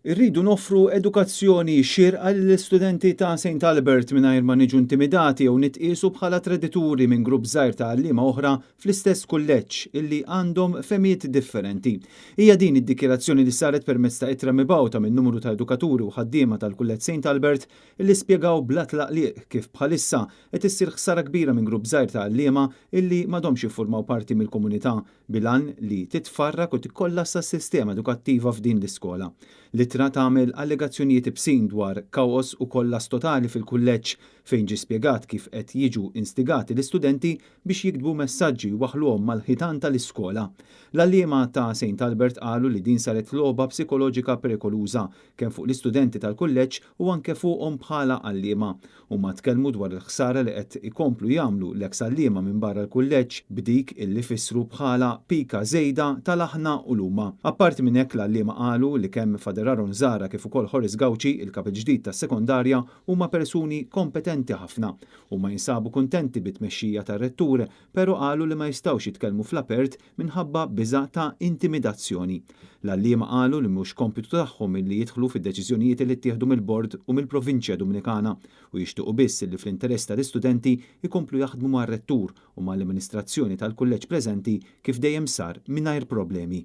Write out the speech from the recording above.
Irridu noffru edukazzjoni xierqa lill-istudenti ta' St. Albert mingħajr ma niġu intimidati jew nitqiesu bħala tradituri minn grupp żgħir ta' għalliema oħra fl-istess kulleġġ illi għandhom femijiet differenti. Hija din id-dikjerazzjoni li saret permezz ta' ittra mibgħuta minn numru ta' edukaturi u ħaddiema tal-kulleġġ St. Albert illi spjegaw bla tlaqliq kif bħalissa qed issir ħsara kbira minn grupp żgħir ta' għalliema illi m'għadhomx jiffurmaw parti mill-komunità bilan li titfarrak u tikkollassa s-sistema edukattiva f'din l-iskola. L-ittra tagħmel allegazzjonijiet ibsin dwar kaos u kollas totali fil-kulleġġ fejn ġie spjegat kif qed jiġu instigati l-istudenti biex jiktbu messaġġi waħluhom mal-ħitan tal-iskola. L-għalliema ta' St. Albert qalu li din saret logħba psikoloġika perikoluża kemm fuq l-istudenti tal-kulleġġ u anke fuqhom bħala għalliema. Huma tkellmu dwar il-ħsara li qed ikomplu jagħmlu l-eks għalliema minn barra l-kulleġġ b'dik illi fissru bħala pika żejda tal-aħna u l-huma. Apparti minn hekk l-għalliema qalu li kemm Aaron Zara kif ukoll Horace Gawci, il-kap il-ġdid tas-sekondarja, huma persuni kompetenti ħafna u ma jinsabu kuntenti bit-tmexxija tar-rettur, però qalu li ma jistgħux jitkellmu fl-apert minħabba biża' ta' intimidazzjoni. L-għalliema qalu li mhux kompitu tagħhom milli jidħlu fid-deċiżjonijiet li ttieħdu mill-Bord u mill-Provinċja Dominikana u jixtiequ biss li fl-interess tal-istudenti jkomplu jaħdmu mar-rettur u mal-amministrazzjoni tal-kulleġġ preżenti kif dejjem sar mingħajr problemi.